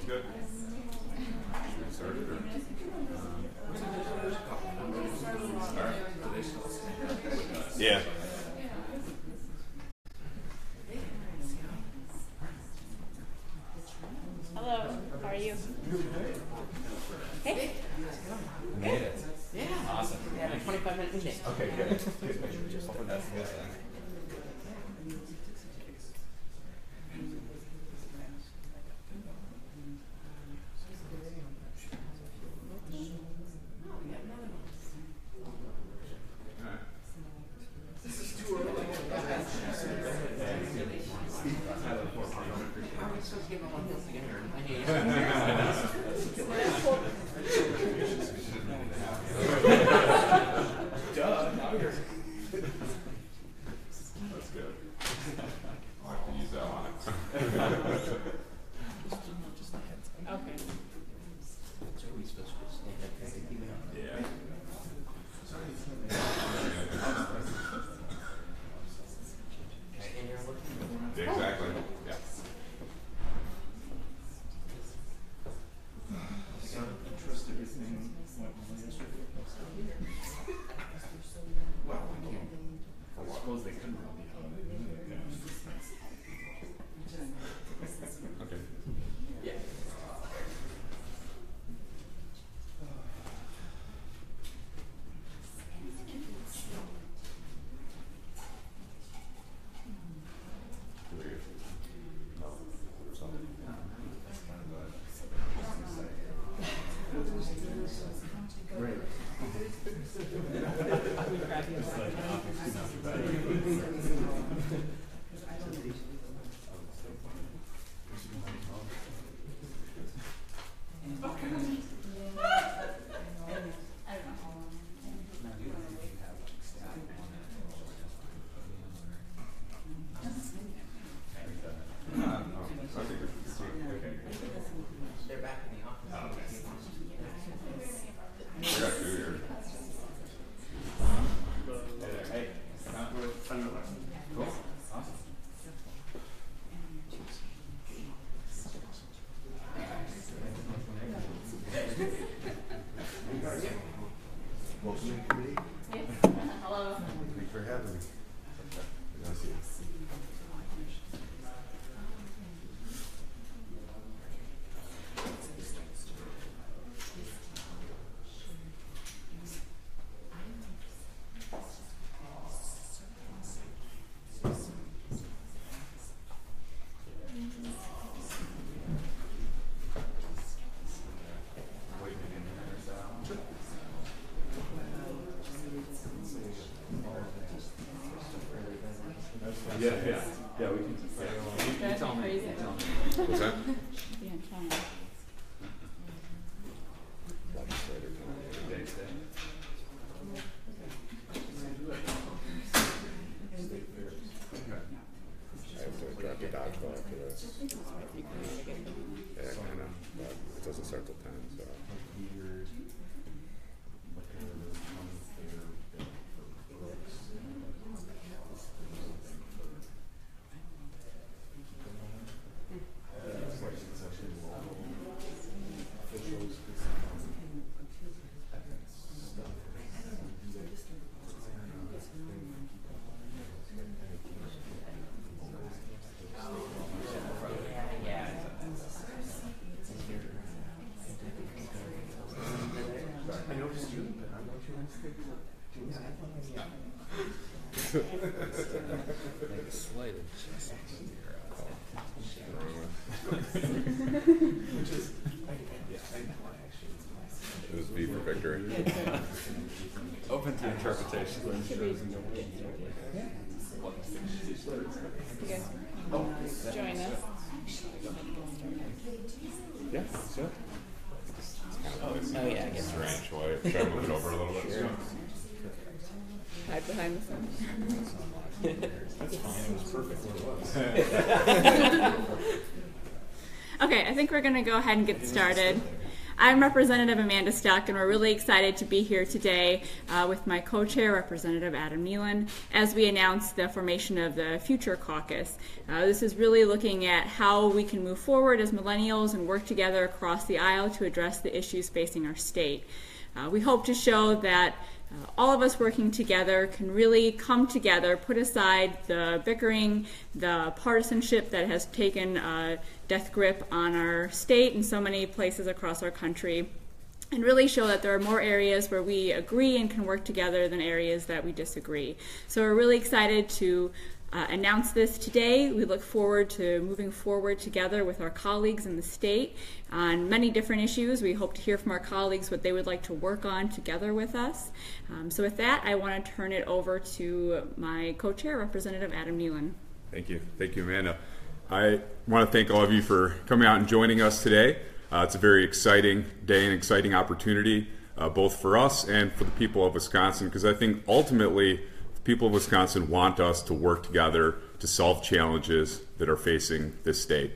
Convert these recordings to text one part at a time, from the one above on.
Good. Should we start it or? Yeah. Hello, how are you? Hey. Made it. Yeah. Awesome. We had a 25-minute meeting. Okay, good. Just open that. Yeah, we can. You tell me. What's that? Yeah, I'm trying. Legislator I have to drop the dodgeball after this. Yeah, kind of, but it doesn't start till 10, so. It was V for victory. Open to interpretation. You guys join us. Yeah, so. Oh yeah, I guess. Strange. Should I move it over a little bit? Sure. Hide behind the sun. That's fine. It was perfect what it was. Okay, I think we're going to go ahead and get started. I'm Representative Amanda Stuck, and we're really excited to be here today with my co-chair, Representative Adam Neylon, as we announce the formation of the Future Caucus. This is really looking at how we can move forward as millennials and work together across the aisle to address the issues facing our state. We hope to show that all of us working together can really come together, put aside the bickering, the partisanship that has taken a death grip on our state and so many places across our country, and really show that there are more areas where we agree and can work together than areas that we disagree. So we're really excited to announce this today. We look forward to moving forward together with our colleagues in the state on many different issues. We hope to hear from our colleagues what they would like to work on together with us. So with that, I want to turn it over to my co-chair, Representative Adam Neylon. Thank you. Thank you, Amanda. I want to thank all of you for coming out and joining us today. It's a very exciting day and exciting opportunity, both for us and for the people of Wisconsin, because I think ultimately people of Wisconsin want us to work together to solve challenges that are facing this state.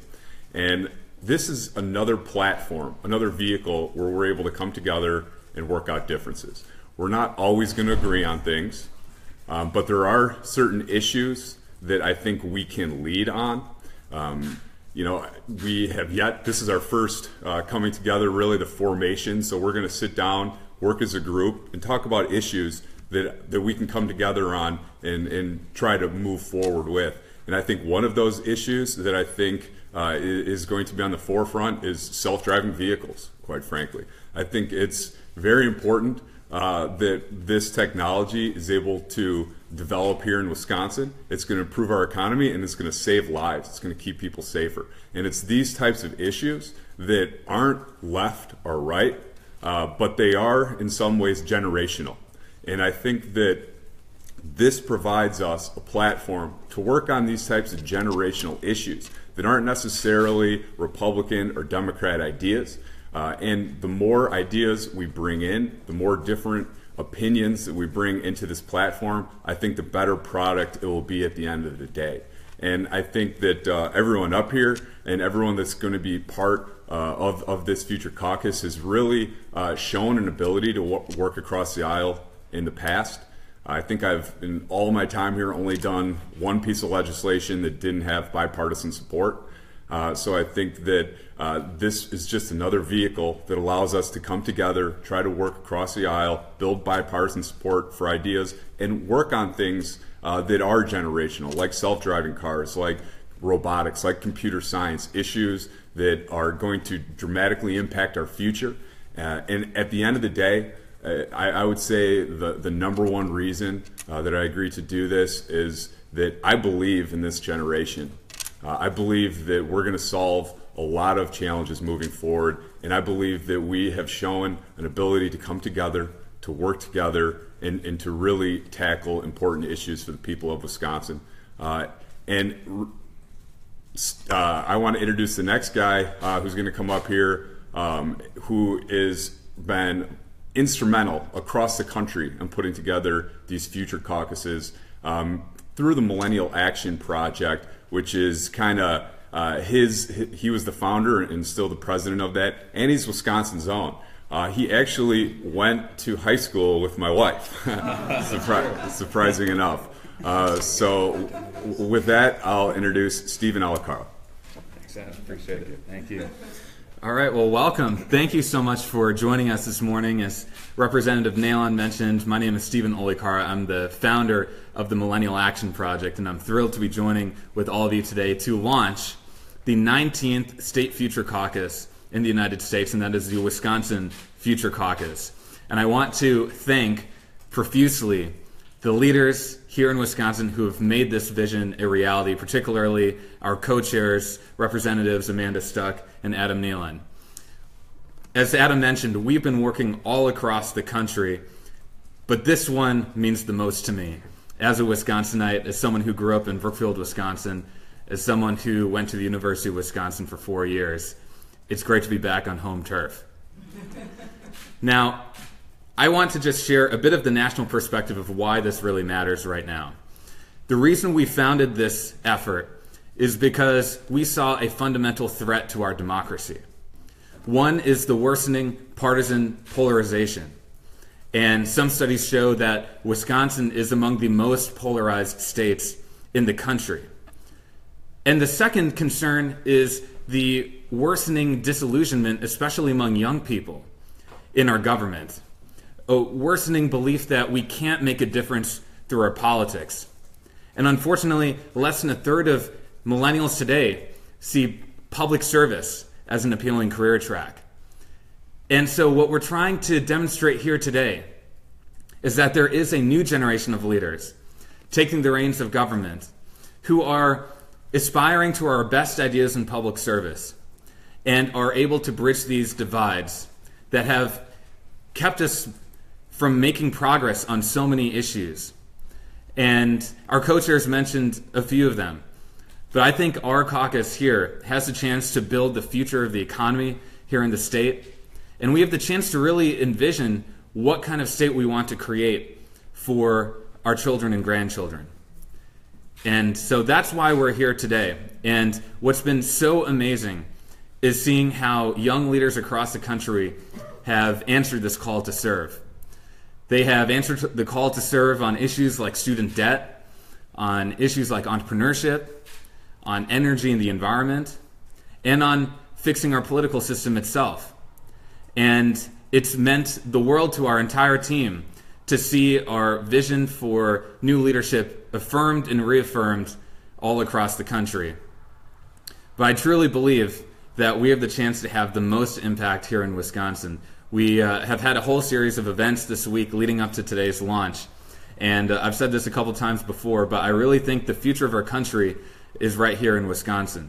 And this is another platform, another vehicle where we're able to come together and work out differences. We're not always going to agree on things, but there are certain issues that I think we can lead on. We have yet, this is our first coming together, really the formation, so we're going to sit down, work as a group, and talk about issues that we can come together on and try to move forward with. And I think one of those issues that I think is going to be on the forefront is self-driving vehicles, quite frankly. I think it's very important that this technology is able to develop here in Wisconsin. It's going to improve our economy and it's going to save lives. It's going to keep people safer. And it's these types of issues that aren't left or right, but they are in some ways generational. And I think that this provides us a platform to work on these types of generational issues that aren't necessarily Republican or Democrat ideas. And the more ideas we bring in, the more different opinions that we bring into this platform, I think the better product it will be at the end of the day. And I think that everyone up here and everyone that's going to be part of this Future Caucus has really shown an ability to work across the aisle in the past. I think I've, in all my time here, only done one piece of legislation that didn't have bipartisan support. So I think that this is just another vehicle that allows us to come together, try to work across the aisle, build bipartisan support for ideas, and work on things that are generational, like self-driving cars, like robotics, like computer science, issues that are going to dramatically impact our future. And at the end of the day, I would say the number one reason that I agreed to do this is that I believe in this generation. I believe that we're going to solve a lot of challenges moving forward, and I believe that we have shown an ability to come together, to work together, and to really tackle important issues for the people of Wisconsin. I want to introduce the next guy who's going to come up here, who has been instrumental across the country in putting together these future caucuses through the Millennial Action Project, which is kind of he was the founder and still the president of that, and he's Wisconsin's own. He actually went to high school with my wife, surprising enough. So with that, I'll introduce Stephen Alicaro. Thanks, Adam. Appreciate it. Thank you. All right, well, welcome. Thank you so much for joining us this morning. As Representative Neylon mentioned, my name is Stephen Olikara. I'm the founder of the Millennial Action Project, and I'm thrilled to be joining with all of you today to launch the 19th State Future Caucus in the United States, and that is the Wisconsin Future Caucus. And I want to thank profusely the leaders here in Wisconsin who have made this vision a reality, particularly our co-chairs, Representatives Amanda Stuck and Adam Neylon. As Adam mentioned, we've been working all across the country, but this one means the most to me. As a Wisconsinite, as someone who grew up in Brookfield, Wisconsin, as someone who went to the University of Wisconsin for 4 years, it's great to be back on home turf. Now, I want to just share a bit of the national perspective of why this really matters right now. The reason we founded this effort is because we saw a fundamental threat to our democracy. One is the worsening partisan polarization. And some studies show that Wisconsin is among the most polarized states in the country. And the second concern is the worsening disillusionment, especially among young people in our government. A worsening belief that we can't make a difference through our politics. And unfortunately, less than a third of millennials today see public service as an appealing career track. And so what we're trying to demonstrate here today is that there is a new generation of leaders taking the reins of government who are aspiring to our best ideas in public service and are able to bridge these divides that have kept us from making progress on so many issues. And our co-chairs mentioned a few of them. But I think our caucus here has a chance to build the future of the economy here in the state. And we have the chance to really envision what kind of state we want to create for our children and grandchildren. And so that's why we're here today. And what's been so amazing is seeing how young leaders across the country have answered this call to serve. They have answered the call to serve on issues like student debt, on issues like entrepreneurship, on energy and the environment, and on fixing our political system itself. And it's meant the world to our entire team to see our vision for new leadership affirmed and reaffirmed all across the country. But I truly believe that we have the chance to have the most impact here in Wisconsin. We have had a whole series of events this week leading up to today's launch. And I've said this a couple times before, but I really think the future of our country is right here in Wisconsin.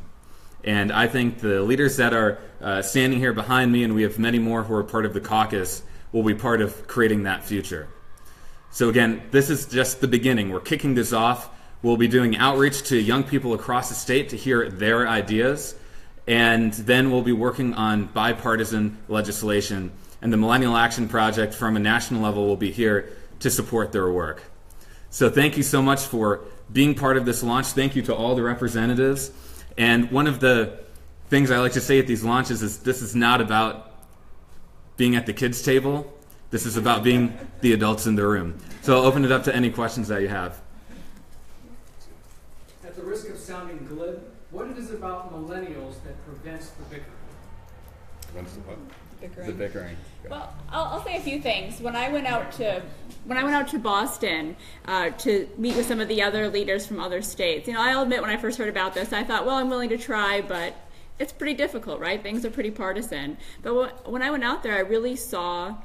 And I think the leaders that are standing here behind me, and we have many more who are part of the caucus, will be part of creating that future. So again, this is just the beginning. We're kicking this off. We'll be doing outreach to young people across the state to hear their ideas. And then we'll be working on bipartisan legislation. And the Millennial Action Project from a national level will be here to support their work. So thank you so much for being part of this launch. Thank you to all the representatives. And one of the things I like to say at these launches is this is not about being at the kids' table. This is about being the adults in the room. So I'll open it up to any questions that you have. At the risk of sounding glib, what it is about millennials that prevents the bickering? The bickering. Well, I'll say a few things. When I went out to Boston to meet with some of the other leaders from other states, I'll admit when I first heard about this, I thought, well, I'm willing to try, but it's pretty difficult, right? Things are pretty partisan. But when I went out there, I really saw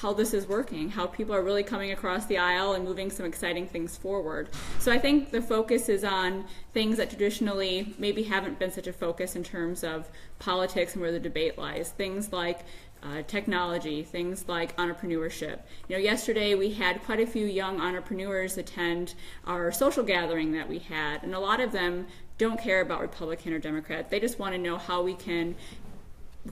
how this is working, how people are really coming across the aisle and moving some exciting things forward. So I think the focus is on things that traditionally maybe haven't been such a focus in terms of politics and where the debate lies. Things like technology, things like entrepreneurship. Yesterday we had quite a few young entrepreneurs attend our social gathering that we had, and a lot of them don't care about Republican or Democrat. They just want to know how we can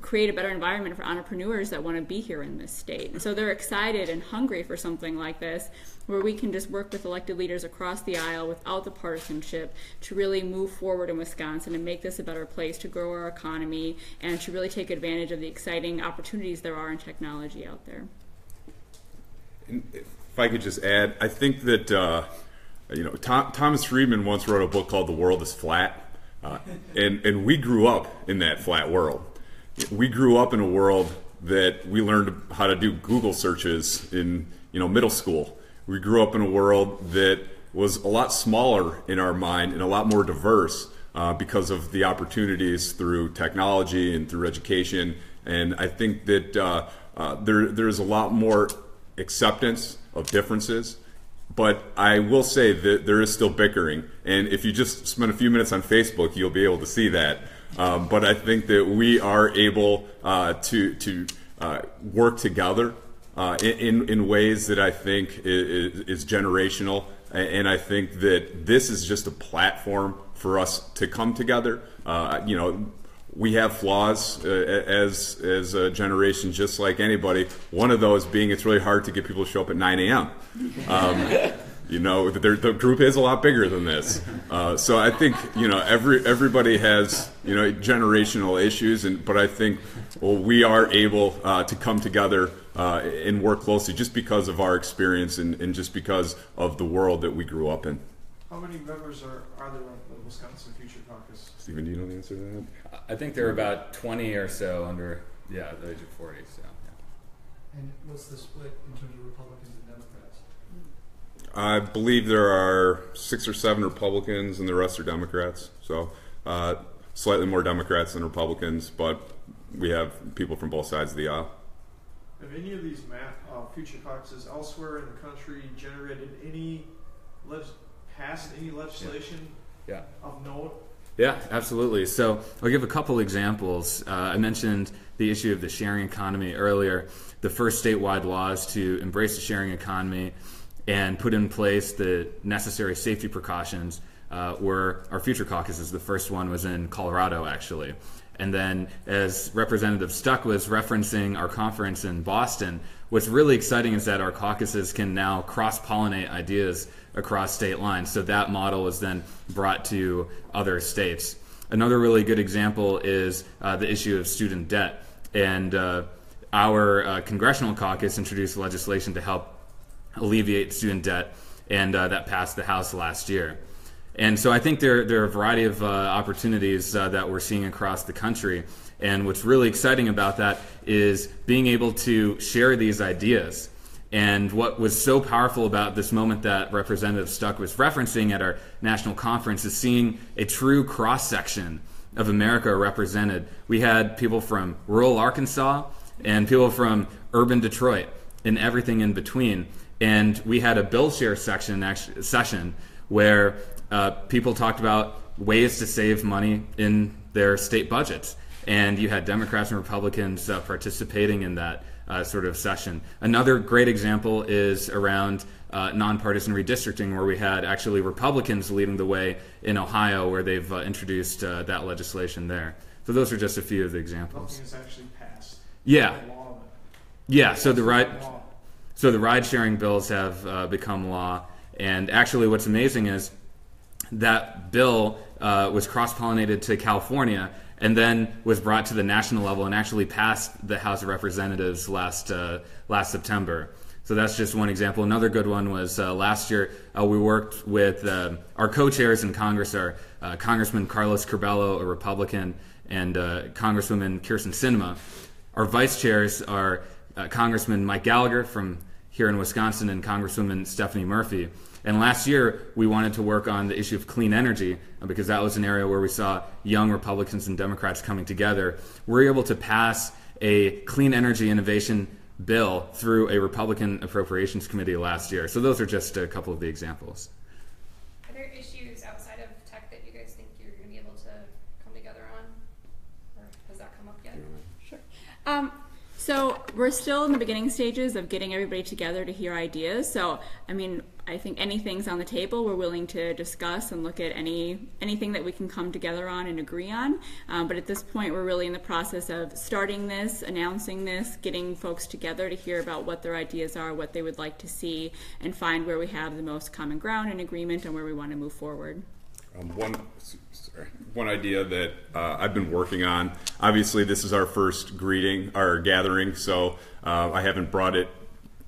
create a better environment for entrepreneurs that want to be here in this state. And so they're excited and hungry for something like this, where we can just work with elected leaders across the aisle without the partisanship to really move forward in Wisconsin and make this a better place to grow our economy and to really take advantage of the exciting opportunities there are in technology out there. And if I could just add, I think that Thomas Friedman once wrote a book called The World is Flat, and we grew up in that flat world. We grew up in a world that we learned how to do Google searches in middle school. We grew up in a world that was a lot smaller in our mind and a lot more diverse because of the opportunities through technology and through education. And I think that there's a lot more acceptance of differences. But I will say that there is still bickering. And if you just spend a few minutes on Facebook, you'll be able to see that. But I think that we are able to work together in ways that I think is generational, and I think that this is just a platform for us to come together. We have flaws as a generation, just like anybody. One of those being it's really hard to get people to show up at 9 a.m. the group is a lot bigger than this. So I think everybody has generational issues, but I think we are able to come together and work closely just because of our experience and just because of the world that we grew up in. How many members are there of the Wisconsin Future Caucus? Stephen, do you know the answer to that? I think there are about 20 or so under the age of 40. So. Yeah. And what's the split in terms of Republicans and Democrats? I believe there are 6 or 7 Republicans and the rest are Democrats. So slightly more Democrats than Republicans, but we have people from both sides of the aisle. Have any of these future caucuses elsewhere in the country generated passed any legislation of note? Yeah, absolutely. So I'll give a couple examples. I mentioned the issue of the sharing economy earlier. The first statewide laws to embrace the sharing economy and put in place the necessary safety precautions were our future caucuses. The first one was in Colorado, actually. And then, as Representative Stuck was referencing our conference in Boston, what's really exciting is that our caucuses can now cross-pollinate ideas across state lines. So that model was then brought to other states. Another really good example is the issue of student debt. And our congressional caucus introduced legislation to help alleviate student debt, and that passed the House last year. And so I think there are a variety of opportunities that we're seeing across the country. And what's really exciting about that is being able to share these ideas. And what was so powerful about this moment that Representative Stuck was referencing at our national conference is seeing a true cross-section of America represented. We had people from rural Arkansas and people from urban Detroit and everything in between. And we had a bill share session where people talked about ways to save money in their state budgets. And you had Democrats and Republicans participating in that sort of session. Another great example is around nonpartisan redistricting, where we had actually Republicans leading the way in Ohio, where they've introduced that legislation there. So those are just a few of the examples. Nothing is actually passed. Yeah. Law. Yeah, so the ride-sharing bills have become law. And actually what's amazing is that bill was cross-pollinated to California and then was brought to the national level and actually passed the House of Representatives last September. So that's just one example. Another good one was last year we worked with our co-chairs in Congress are Congressman Carlos Curbelo, a Republican, and Congresswoman Kirsten Sinema. Our vice chairs are Congressman Mike Gallagher from here in Wisconsin and Congresswoman Stephanie Murphy. And last year, we wanted to work on the issue of clean energy because that was an area where we saw young Republicans and Democrats coming together. We were able to pass a clean energy innovation bill through a Republican Appropriations Committee last year. So those are just a couple of the examples. Are there issues outside of tech that you guys think you're going to be able to come together on? Or has that come up yet? Sure. So we're still in the beginning stages of getting everybody together to hear ideas. So, I think anything's on the table. We're willing to discuss and look at anything that we can come together on and agree on. But at this point, we're really in the process of starting this, announcing this, getting folks together to hear about what their ideas are, what they would like to see, and find where we have the most common ground and agreement and where we want to move forward. One idea that I've been working on, obviously this is our first gathering, so I haven't brought it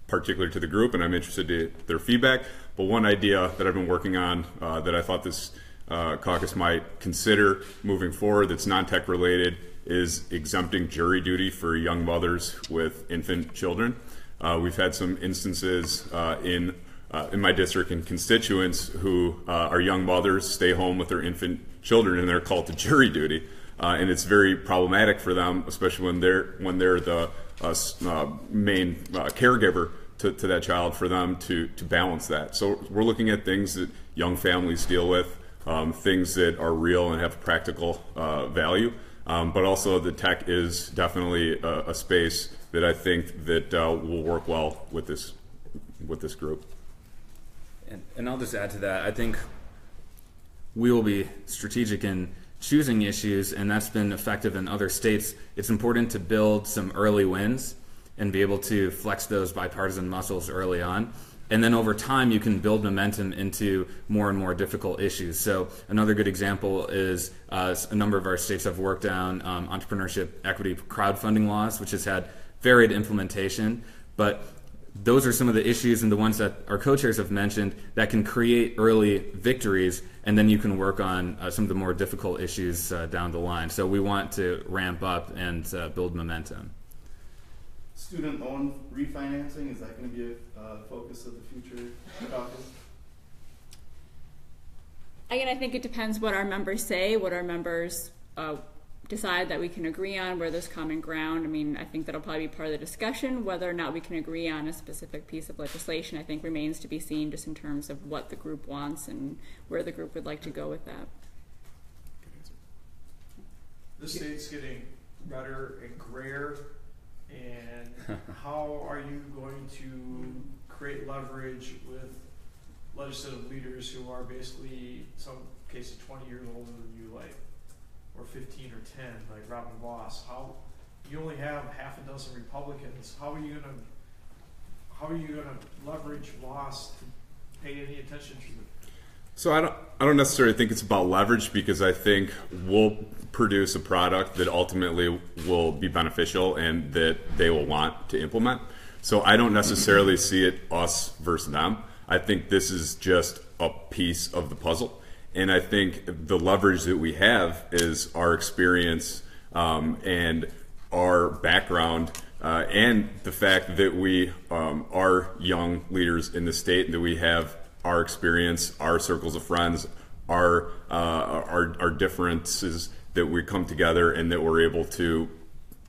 particular to the group, and I'm interested in their feedback. But one idea that I've been working on that I thought this caucus might consider moving forward that's non-tech related is exempting jury duty for young mothers with infant children. We've had some instances in my district and constituents who are young mothers, stay home with their infant children, and they're called to jury duty. And it's very problematic for them, especially when they're the main caregiver to that child, for them to balance that. So we're looking at things that young families deal with, things that are real and have practical value. But also the tech is definitely a space that I think that will work well with this group. And I'll just add to that, I think we will be strategic in choosing issues, and that's been effective in other states. It's important to build some early wins and be able to flex those bipartisan muscles early on. And then over time, you can build momentum into more and more difficult issues. So another good example is a number of our states have worked on entrepreneurship equity crowdfunding laws, which has had varied implementation. But those are some of the issues and the ones that our co-chairs have mentioned that can create early victories, and then you can work on some of the more difficult issues down the line. So we want to ramp up and build momentum. Student loan refinancing, is that going to be a focus of the Future Caucus? Again, I think it depends what our members say, what our members decide that we can agree on, where there's common ground. I mean, I think that'll probably be part of the discussion. Whether or not we can agree on a specific piece of legislation, I think remains to be seen, just in terms of what the group wants and where the group would like to go with that. The state's getting better and grayer, and how are you going to create leverage with legislative leaders who are basically, in some cases, 20 years older than you, like, or 15 or 10, like Robin Voss? How you only have half a dozen Republicans? How are you gonna leverage Voss to pay any attention to it? So I don't necessarily think it's about leverage, because I think we'll produce a product that ultimately will be beneficial and that they will want to implement. So I don't necessarily see it us versus them. I think this is just a piece of the puzzle. And I think the leverage that we have is our experience and our background and the fact that we are young leaders in the state, and that we have our experience, our circles of friends, our differences, that we come together and that we're able to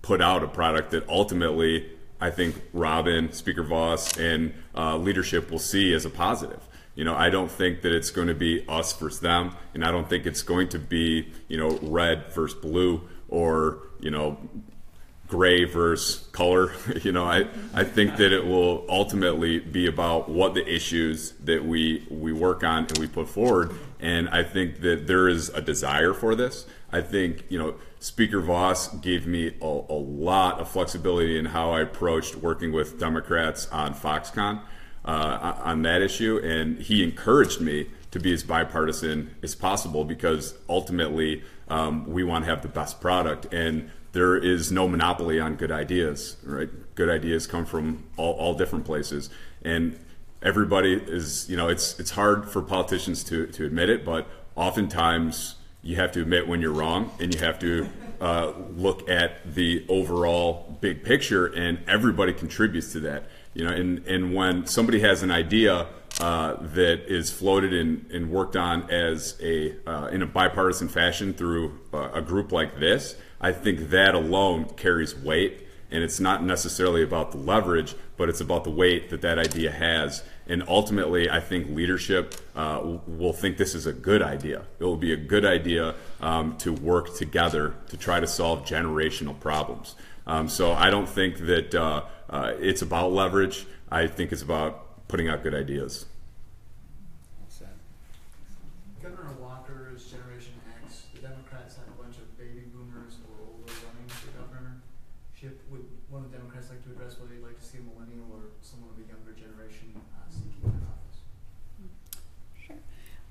put out a product that ultimately I think Robin, Speaker Voss, and leadership will see as a positive. You know, I don't think that it's going to be us versus them, and I don't think it's going to be, you know, red versus blue, or, you know, gray versus color. You know, I think that it will ultimately be about what the issues that we work on and we put forward. And I think that there is a desire for this. I think, you know, Speaker Voss gave me a lot of flexibility in how I approached working with Democrats on Foxconn on that issue, and he encouraged me to be as bipartisan as possible, because ultimately we want to have the best product, and there is no monopoly on good ideas, right? Good ideas come from all different places, and everybody is, you know, it's hard for politicians to admit it, but oftentimes you have to admit when you're wrong, and you have to look at the overall big picture, and everybody contributes to that. You know, and when somebody has an idea that is floated and worked on as in a bipartisan fashion through a group like this, I think that alone carries weight. And it's not necessarily about the leverage, but it's about the weight that that idea has. And ultimately, I think leadership will think this is a good idea. It will be a good idea to work together to try to solve generational problems. So I don't think that it's about leverage. I think it's about putting out good ideas. Governor Walker's Generation X, the Democrats have a bunch of baby boomers or older running for governorship. Would one of the Democrats like to address whether they'd like to see a millennial or someone of the younger generation seeking that office? Sure.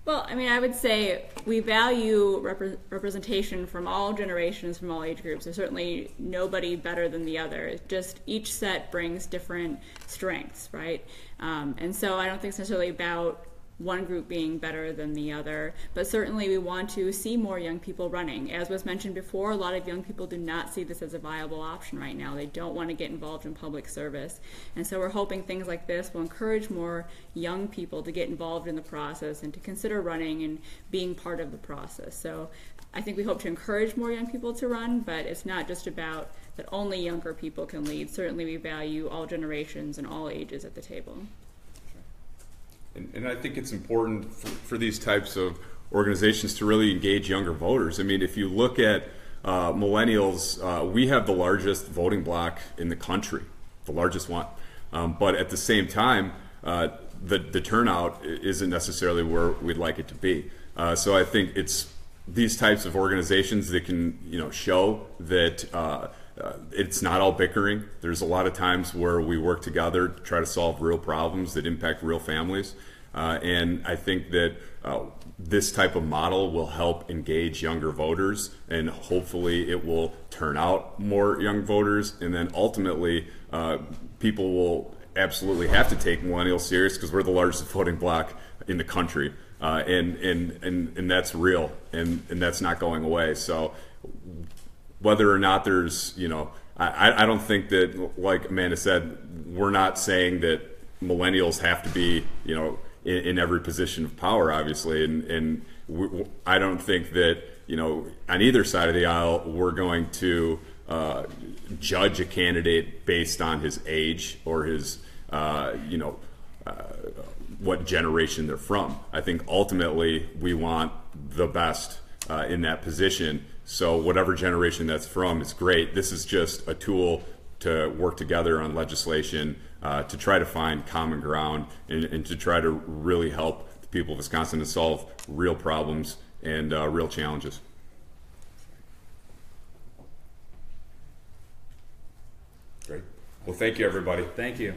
Well, I mean, I would say we value representation from all generations, from all age groups. There's certainly nobody better than the other. It's just each set brings different strengths, right? And so I don't think it's necessarily about one group being better than the other, but certainly we want to see more young people running. As was mentioned before, a lot of young people do not see this as a viable option right now. They don't want to get involved in public service. And so we're hoping things like this will encourage more young people to get involved in the process and to consider running and being part of the process. So I think we hope to encourage more young people to run, but it's not just about that only younger people can lead. Certainly we value all generations and all ages at the table. And I think it's important for these types of organizations to really engage younger voters. I mean, if you look at millennials, we have the largest voting bloc in the country, the largest one. But at the same time, the turnout isn't necessarily where we'd like it to be. So I think it's these types of organizations that can, you know, show that it's not all bickering. There's a lot of times where we work together to try to solve real problems that impact real families. And I think that this type of model will help engage younger voters, and hopefully it will turn out more young voters, and then ultimately people will absolutely have to take millennials serious because we're the largest voting bloc in the country, and that's real, and that's not going away. So whether or not there's, I don't think that, like Amanda said, we're not saying that millennials have to be, in every position of power, obviously, and I don't think that, on either side of the aisle, we're going to judge a candidate based on his age or his, what generation they're from. I think ultimately we want the best in that position. So whatever generation that's from is great. This is just a tool to work together on legislation, to try to find common ground, and to try to really help the people of Wisconsin to solve real problems and real challenges. Great. Well, thank you, everybody. Thank you.